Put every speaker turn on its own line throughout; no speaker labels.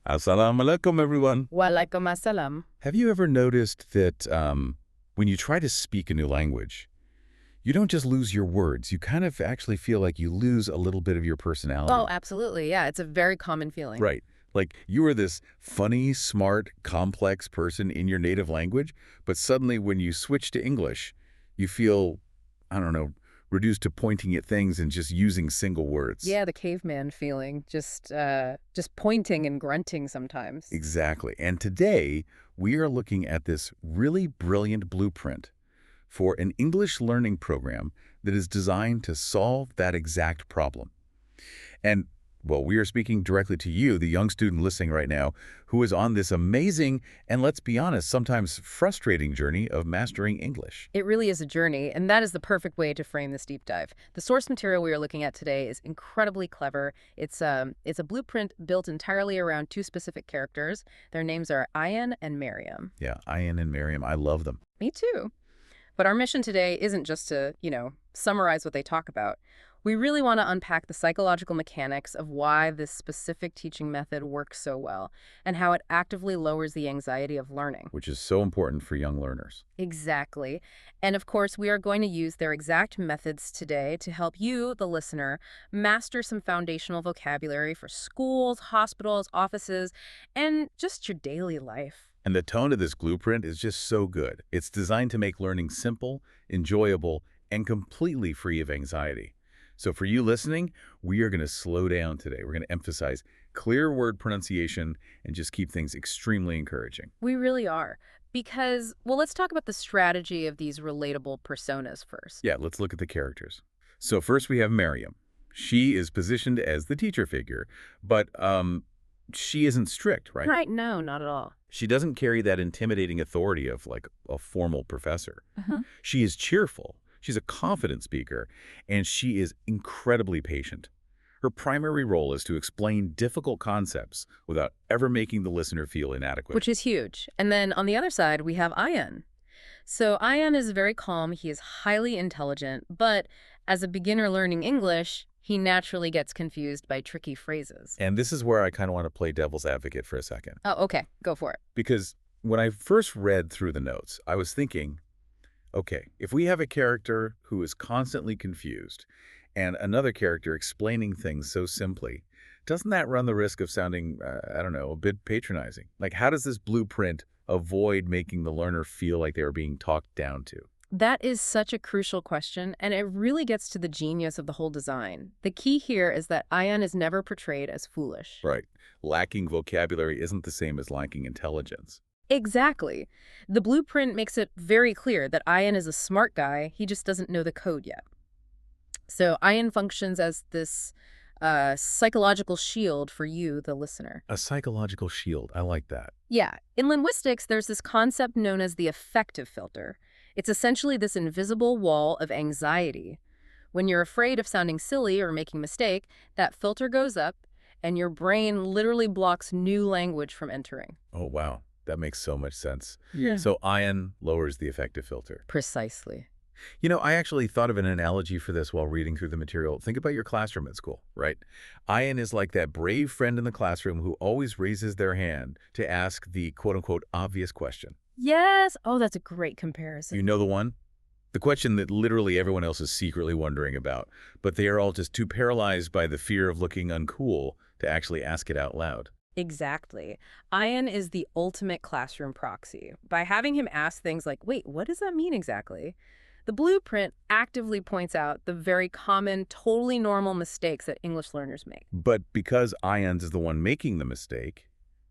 Assalamu alaikum, everyone.
Walaikum assalam.
Have you ever noticed that when you try to speak a new language, you don't just lose your words, you kind of actually feel like you lose a little bit of your personality?
Oh, absolutely. Yeah, it's a very common feeling.
Right. Like you are this funny, smart, complex person in your native language, but suddenly when you switch to English, you feel, I don't know, reduced to pointing at things and just using single words.
Yeah, the caveman feeling, just pointing and grunting sometimes.
Exactly. And today, we are looking at this really brilliant blueprint for an English learning program that is designed to solve that exact problem. And, well, we are speaking directly to you, the young student listening right now, who is on this amazing and, let's be honest, sometimes frustrating journey of mastering English.
It really is a journey, and that is the perfect way to frame this deep dive. The source material we are looking at today is incredibly clever. It's a blueprint built entirely around two specific characters. Their names are Ayan and Miriam.
Yeah, Ayan and Miriam, I love them.
Me too. But our mission today isn't just to, summarize what they talk about. We really want to unpack the psychological mechanics of why this specific teaching method works so well and how it actively lowers the anxiety of learning.
Which is so important for young learners.
Exactly. And of course, we are going to use their exact methods today to help you, the listener, master some foundational vocabulary for schools, hospitals, offices, and just your daily life.
And the tone of this blueprint is just so good. It's designed to make learning simple, enjoyable, and completely free of anxiety. So for you listening, we are going to slow down today. We're going to emphasize clear word pronunciation and just keep things extremely encouraging.
We really are. Because, well, let's talk about the strategy of these relatable personas first.
Yeah, let's look at the characters. So first we have Miriam. She is positioned as the teacher figure, but she isn't strict, right?
Right, no, not at all.
She doesn't carry that intimidating authority of like a formal professor. She is cheerful. She's a confident speaker, and she is incredibly patient. Her primary role is to explain difficult concepts without ever making the listener feel inadequate.
Which is huge. And then on the other side, we have Ayan. So Ayan is very calm. He is highly intelligent, but as a beginner learning English, he naturally gets confused by tricky phrases.
And this is where I kind of want to play devil's advocate for a second.
Oh, okay. Go for it.
Because when I first read through the notes, I was thinking, okay, if we have a character who is constantly confused and another character explaining things so simply, doesn't that run the risk of sounding, I don't know, a bit patronizing? Like, how does this blueprint avoid making the learner feel like they are being talked down to?
That is such a crucial question, and it really gets to the genius of the whole design. The key here is that Ayan is never portrayed as foolish.
Right. Lacking vocabulary isn't the same as lacking intelligence.
Exactly. The blueprint makes it very clear that Ayan is a smart guy, he just doesn't know the code yet. So Ayan functions as this psychological shield for you, the listener.
A psychological shield. I like that.
Yeah. In linguistics, there's this concept known as the affective filter. It's essentially this invisible wall of anxiety. When you're afraid of sounding silly or making a mistake, that filter goes up, and your brain literally blocks new language from entering.
Oh, wow. That makes so much sense.
Yeah.
So Ayan lowers the affective filter.
Precisely.
You know, I actually thought of an analogy for this while reading through the material. Think about your classroom at school, right? Ayan is like that brave friend in the classroom who always raises their hand to ask the quote-unquote obvious question.
Yes. Oh, that's a great comparison.
You know the one? The question that literally everyone else is secretly wondering about, but they are all just too paralyzed by the fear of looking uncool to actually ask it out loud.
Exactly. Ayan is the ultimate classroom proxy. By having him ask things like, wait, what does that mean exactly? The blueprint actively points out the very common, totally normal mistakes that English learners make.
But because Ayan is the one making the mistake,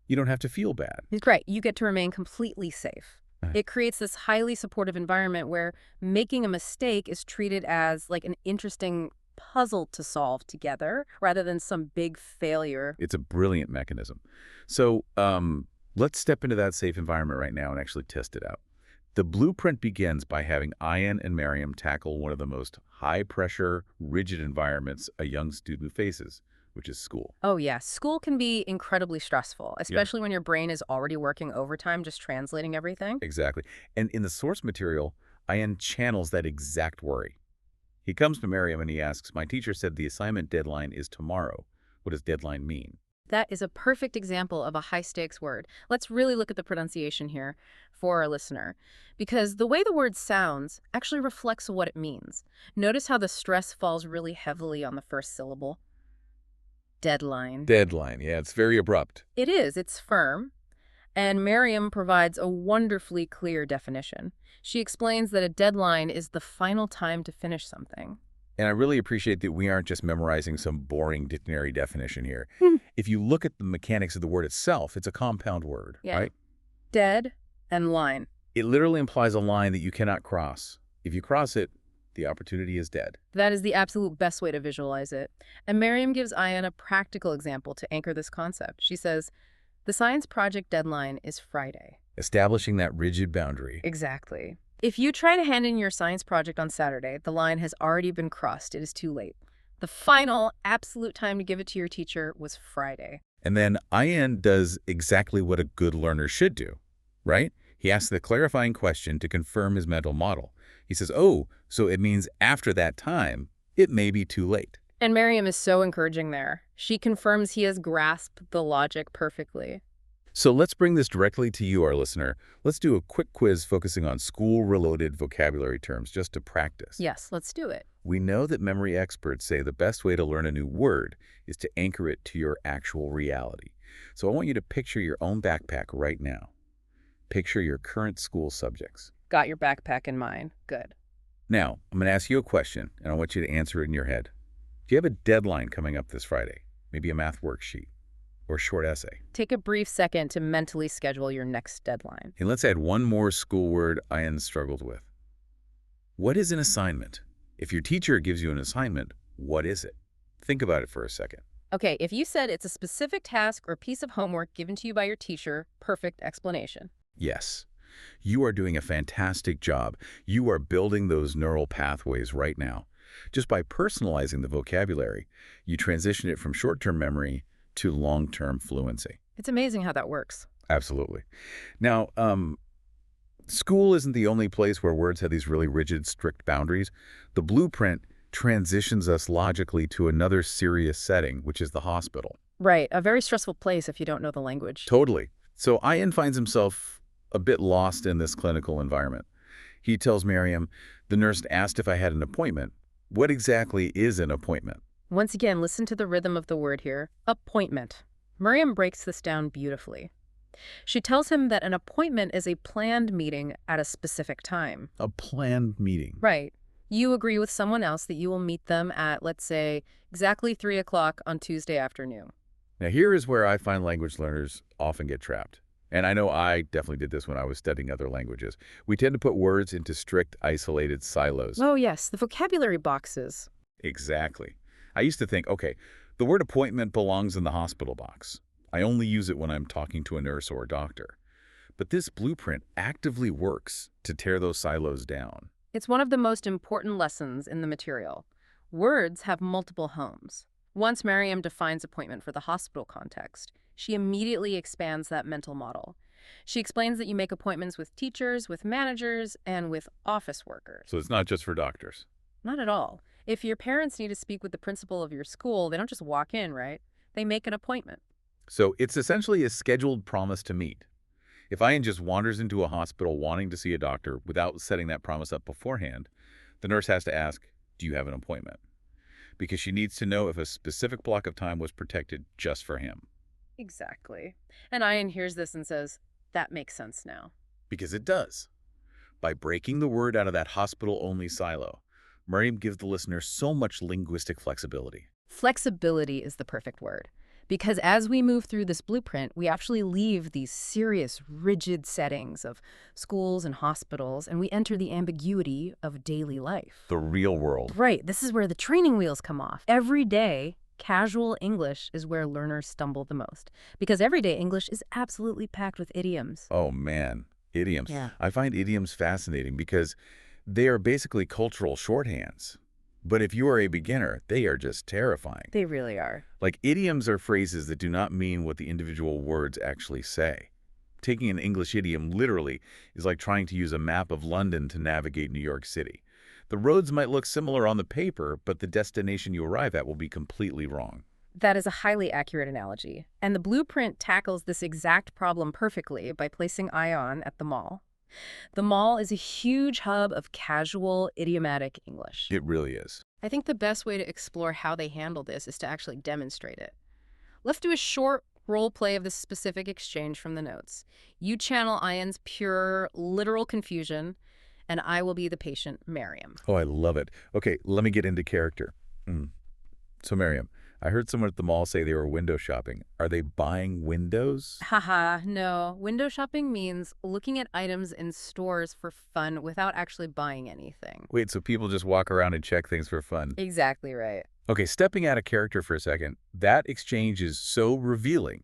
you don't have to feel bad.
Right. You get to remain completely safe. It creates this highly supportive environment where making a mistake is treated as like an interesting puzzle to solve together rather than some big failure.
It's a brilliant mechanism. So let's step into that safe environment right now and actually test it out. The blueprint begins by having Ayan and Miriam tackle one of the most high-pressure, rigid environments a young student faces, which is school.
Oh, yeah. School can be incredibly stressful, especially when your brain is already working overtime just translating everything.
Exactly. And in the source material, Ayan channels that exact worry. He comes to Miriam and he asks, my teacher said the assignment deadline is tomorrow. What does deadline mean?
That is a perfect example of a high-stakes word. Let's really look at the pronunciation here for our listener, because the way the word sounds actually reflects what it means. Notice how the stress falls really heavily on the first syllable. Deadline.
Deadline, yeah, it's very abrupt.
It is. It's firm. And Merriam provides a wonderfully clear definition. She explains that a deadline is the final time to finish something.
And I really appreciate that we aren't just memorizing some boring dictionary definition here. If you look at the mechanics of the word itself, it's a compound word,
Yeah.
right?
Dead and line.
It literally implies a line that you cannot cross. If you cross it, the opportunity is dead.
That is the absolute best way to visualize it. And Merriam gives Ian a practical example to anchor this concept. She says, the science project deadline is Friday.
Establishing that rigid boundary.
Exactly. If you try to hand in your science project on Saturday, the line has already been crossed. It is too late. The final, absolute time to give it to your teacher was Friday.
And then Ian does exactly what a good learner should do, right? He asks the clarifying question to confirm his mental model. He says, oh, so it means after that time, it may be too late.
And Merriam is so encouraging there. She confirms he has grasped the logic perfectly.
So let's bring this directly to you, our listener. Let's do a quick quiz focusing on school-related vocabulary terms just to practice.
Yes, let's do it.
We know that memory experts say the best way to learn a new word is to anchor it to your actual reality. So I want you to picture your own backpack right now. Picture your current school subjects.
Got your backpack in mind. Good.
Now, I'm going to ask you a question, and I want you to answer it in your head. Do you have a deadline coming up this Friday? Maybe a math worksheet or a short essay?
Take a brief second to mentally schedule your next deadline.
And let's add one more school word Ian struggled with. What is an assignment? If your teacher gives you an assignment, what is it? Think about it for a second.
Okay, if you said it's a specific task or piece of homework given to you by your teacher, perfect explanation.
Yes. You are doing a fantastic job. You are building those neural pathways right now. Just by personalizing the vocabulary, you transition it from short-term memory to long-term fluency.
It's amazing how that works.
Absolutely. Now, school isn't the only place where words have these really rigid, strict boundaries. The blueprint transitions us logically to another serious setting, which is the hospital.
Right, a very stressful place if you don't know the language.
Totally. So Ian finds himself a bit lost in this clinical environment. He tells Miriam, the nurse asked if I had an appointment. What exactly is an appointment?
Once again, listen to the rhythm of the word here. Appointment. Miriam breaks this down beautifully. She tells him that an appointment is a planned meeting at a specific time.
A planned meeting.
Right. You agree with someone else that you will meet them at, let's say, exactly 3 o'clock on Tuesday afternoon.
Now, here is where I find language learners often get trapped. And I know I definitely did this when I was studying other languages. We tend to put words into strict, isolated silos.
Oh, yes, the vocabulary boxes.
Exactly. I used to think, okay, the word appointment belongs in the hospital box. I only use it when I'm talking to a nurse or a doctor. But this blueprint actively works to tear those silos down.
It's one of the most important lessons in the material. Words have multiple homes. Once Miriam defines appointment for the hospital context, she immediately expands that mental model. She explains that you make appointments with teachers, with managers, and with office workers.
So it's not just for doctors.
Not at all. If your parents need to speak with the principal of your school, they don't just walk in, right? They make an appointment.
So it's essentially a scheduled promise to meet. If Ian just wanders into a hospital wanting to see a doctor without setting that promise up beforehand, the nurse has to ask, do you have an appointment? Because she needs to know if a specific block of time was protected just for him.
Exactly. And Ian hears this and says, that makes sense now.
Because it does. By breaking the word out of that hospital-only silo, Miriam gives the listener so much linguistic flexibility.
Flexibility is the perfect word. Because as we move through this blueprint, we actually leave these serious, rigid settings of schools and hospitals, and we enter the ambiguity of daily life.
The real world.
Right. This is where the training wheels come off. Every day, casual English is where learners stumble the most. Because everyday English is absolutely packed with idioms.
Oh, man. Idioms.
Yeah.
I find idioms fascinating because they are basically cultural shorthands. But if you are a beginner, they are just terrifying.
They really are.
Like, idioms are phrases that do not mean what the individual words actually say. Taking an English idiom literally is like trying to use a map of London to navigate New York City. The roads might look similar on the paper, but the destination you arrive at will be completely wrong.
That is a highly accurate analogy, and the blueprint tackles this exact problem perfectly by placing Ion at the mall. The mall is a huge hub of casual, idiomatic English.
It really is.
I think the best way to explore how they handle this is to actually demonstrate it. Let's do a short role play of this specific exchange from the notes. You channel Ion's pure, literal confusion, and I will be the patient, Miriam.
Oh, I love it. Okay, let me get into character. So, Miriam, I heard someone at the mall say they were window shopping. Are they buying windows?
Haha, no. Window shopping means looking at items in stores for fun without actually buying anything.
Wait, so people just walk around and check things for fun?
Exactly right.
Okay, stepping out of character for a second, that exchange is so revealing.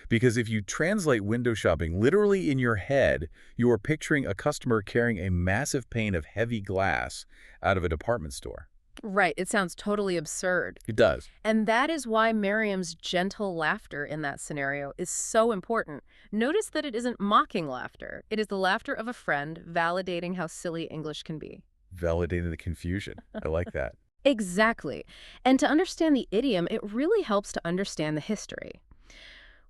Because if you translate window shopping literally in your head, you are picturing a customer carrying a massive pane of heavy glass out of a department store.
Right, it sounds totally absurd.
It does.
And that is why Miriam's gentle laughter in that scenario is so important. Notice that it isn't mocking laughter. It is the laughter of a friend validating how silly English can be.
Validating the confusion. I like that.
Exactly. And to understand the idiom, it really helps to understand the history.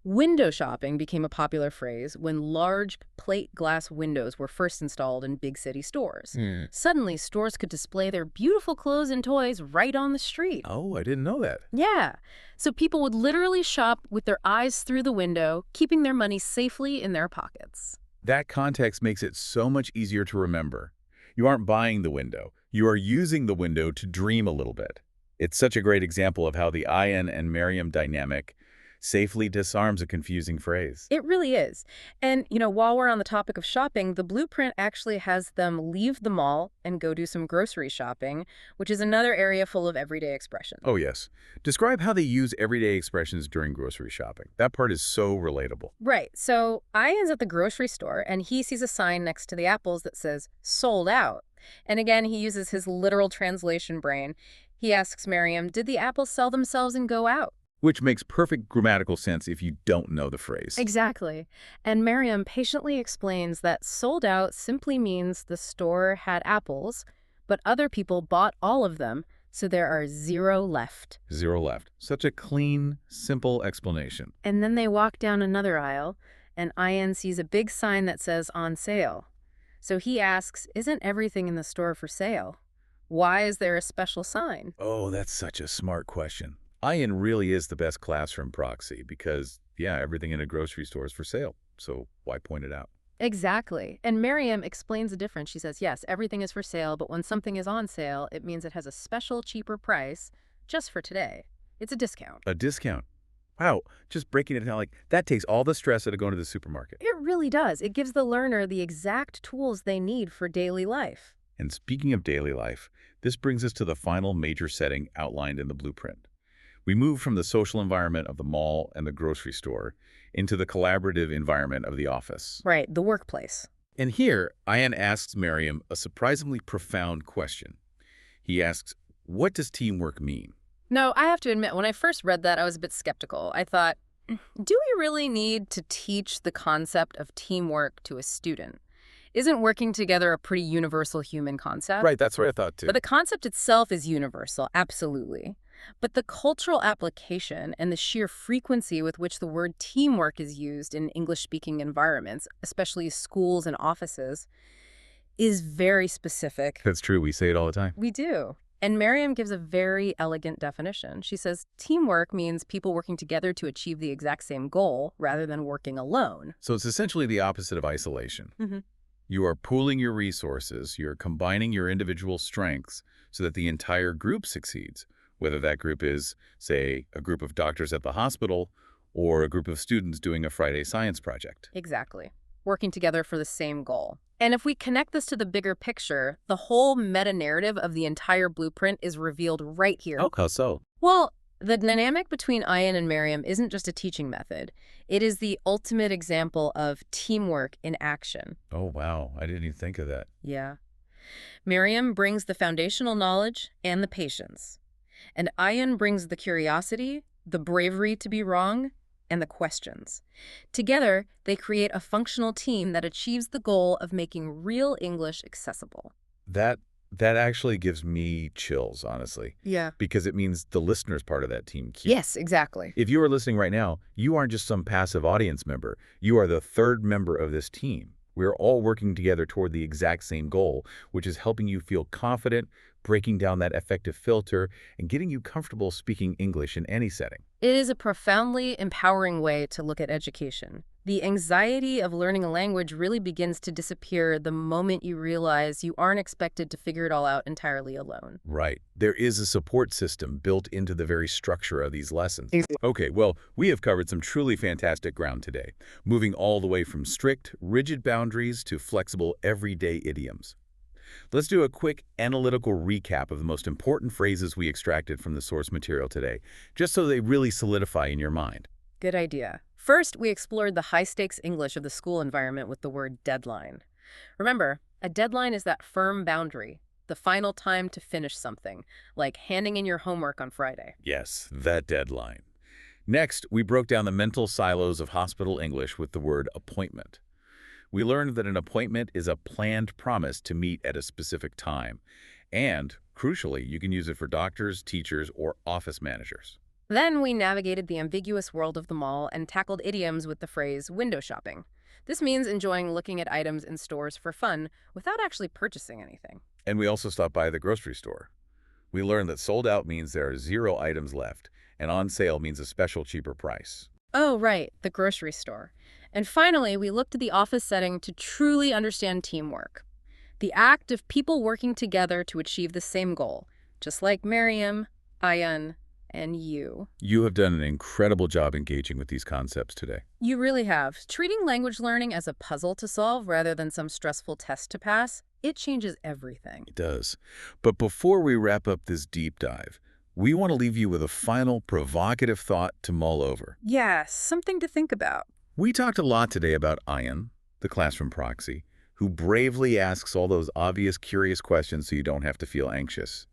Window shopping became a popular phrase when large plate glass windows were first installed in big city stores. Suddenly, stores could display their beautiful clothes and toys right on the street.
Oh, I didn't know that.
Yeah. So people would literally shop with their eyes through the window, keeping their money safely in their pockets.
That context makes it so much easier to remember. You aren't buying the window. You are using the window to dream a little bit. It's such a great example of how the Ian and Miriam dynamic safely disarms a confusing phrase.
It really is. And, while we're on the topic of shopping, the blueprint actually has them leave the mall and go do some grocery shopping, which is another area full of everyday expressions.
Oh, yes. Describe how they use everyday expressions during grocery shopping. That part is so relatable.
Right. So Ian's at the grocery store, and he sees a sign next to the apples that says, sold out. And again, he uses his literal translation brain. He asks Miriam, did the apples sell themselves and go out?
Which makes perfect grammatical sense if you don't know the phrase.
Exactly. And Miriam patiently explains that sold out simply means the store had apples, but other people bought all of them, so there are 0 left.
0 left. Such a clean, simple explanation.
And then they walk down another aisle, and Ian sees a big sign that says on sale. So he asks, isn't everything in the store for sale? Why is there a special sign?
Oh, that's such a smart question. Ian really is the best classroom proxy because, yeah, everything in a grocery store is for sale. So why point it out?
Exactly. And Miriam explains the difference. She says, yes, everything is for sale, but when something is on sale, it means it has a special, cheaper price just for today. It's a discount.
A discount. Wow, just breaking it down like that takes all the stress out of going to the supermarket.
It really does. It gives the learner the exact tools they need for daily life.
And speaking of daily life, this brings us to the final major setting outlined in the blueprint. We move from the social environment of the mall and the grocery store into the collaborative environment of the office.
Right, the workplace.
And here, Ian asks Miriam a surprisingly profound question. He asks, what does teamwork mean?
No, I have to admit, when I first read that, I was a bit skeptical. I thought, do we really need to teach the concept of teamwork to a student? Isn't working together a pretty universal human concept?
Right, that's what I thought too.
But the concept itself is universal, absolutely. But the cultural application and the sheer frequency with which the word teamwork is used in English-speaking environments, especially schools and offices, is very specific.
That's true. We say it all the time.
We do. And Miriam gives a very elegant definition. She says, teamwork means people working together to achieve the exact same goal rather than working alone.
So it's essentially the opposite of isolation.
Mm-hmm.
You are pooling your resources, you're combining your individual strengths so that the entire group succeeds, whether that group is, say, a group of doctors at the hospital or a group of students doing a Friday science project.
Exactly. Working together for the same goal. And if we connect this to the bigger picture, the whole meta-narrative of the entire blueprint is revealed right here.
Oh, how so?
Well, the dynamic between Ian and Miriam isn't just a teaching method. It is the ultimate example of teamwork in action.
Oh, wow. I didn't even think of that.
Yeah. Miriam brings the foundational knowledge and the patience. And Ian brings the curiosity, the bravery to be wrong, and the questions. Together, they create a functional team that achieves the goal of making real English accessible.
That That actually gives me chills, honestly,
Yeah.
because it means the listener's part of that team.
Yes, exactly.
If you are listening right now, you aren't just some passive audience member. You are the third member of this team. We're all working together toward the exact same goal, which is helping you feel confident, breaking down that affective filter, and getting you comfortable speaking English in any setting.
It is a profoundly empowering way to look at education. The anxiety of learning a language really begins to disappear the moment you realize you aren't expected to figure it all out entirely alone.
Right. There is a support system built into the very structure of these lessons. Okay, well, we have covered some truly fantastic ground today, moving all the way from strict, rigid boundaries to flexible, everyday idioms. Let's do a quick analytical recap of the most important phrases we extracted from the source material today, just so they really solidify in your mind.
Good idea. First, we explored the high-stakes English of the school environment with the word deadline. Remember, a deadline is that firm boundary, the final time to finish something, like handing in your homework on Friday.
Yes, that deadline. Next, we broke down the mental silos of hospital English with the word appointment. We learned that an appointment is a planned promise to meet at a specific time. And, crucially, you can use it for doctors, teachers, or office managers.
Then we navigated the ambiguous world of the mall and tackled idioms with the phrase window shopping. This means enjoying looking at items in stores for fun without actually purchasing anything.
And we also stopped by the grocery store. We learned that sold out means there are 0 items left, and on sale means a special cheaper price.
Oh, right, the grocery store. And finally, we looked at the office setting to truly understand teamwork. The act of people working together to achieve the same goal, just like Miriam, Ayan, and you.
You have done an incredible job engaging with these concepts today.
You really have. Treating language learning as a puzzle to solve rather than some stressful test to pass, it changes everything.
It does. But before we wrap up this deep dive, we want to leave you with a final provocative thought to mull over.
Yeah, something to think about.
We talked a lot today about Ayan, the classroom proxy, who bravely asks all those obvious curious questions so you don't have to feel anxious.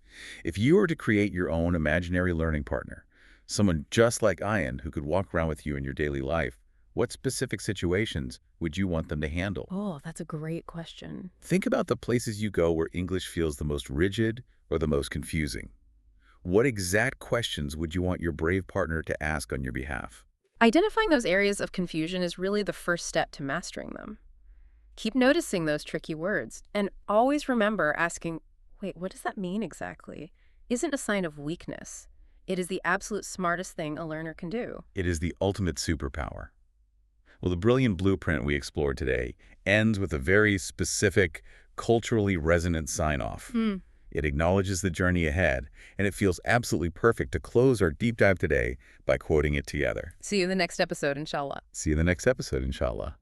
If you were to create your own imaginary learning partner, someone just like Ayan who could walk around with you in your daily life, what specific situations would you want them to handle?
Oh, that's a great question.
Think about the places you go where English feels the most rigid or the most confusing. What exact questions would you want your brave partner to ask on your behalf?
Identifying those areas of confusion is really the first step to mastering them. Keep noticing those tricky words, and always remember asking, wait, what does that mean exactly? Isn't a sign of weakness. It is the absolute smartest thing a learner can do.
It is the ultimate superpower. Well, the brilliant blueprint we explored today ends with a very specific, culturally resonant sign-off. It acknowledges the journey ahead, and it feels absolutely perfect to close our deep dive today by quoting it together.
See you in the next episode, inshallah.
See you in the next episode, inshallah.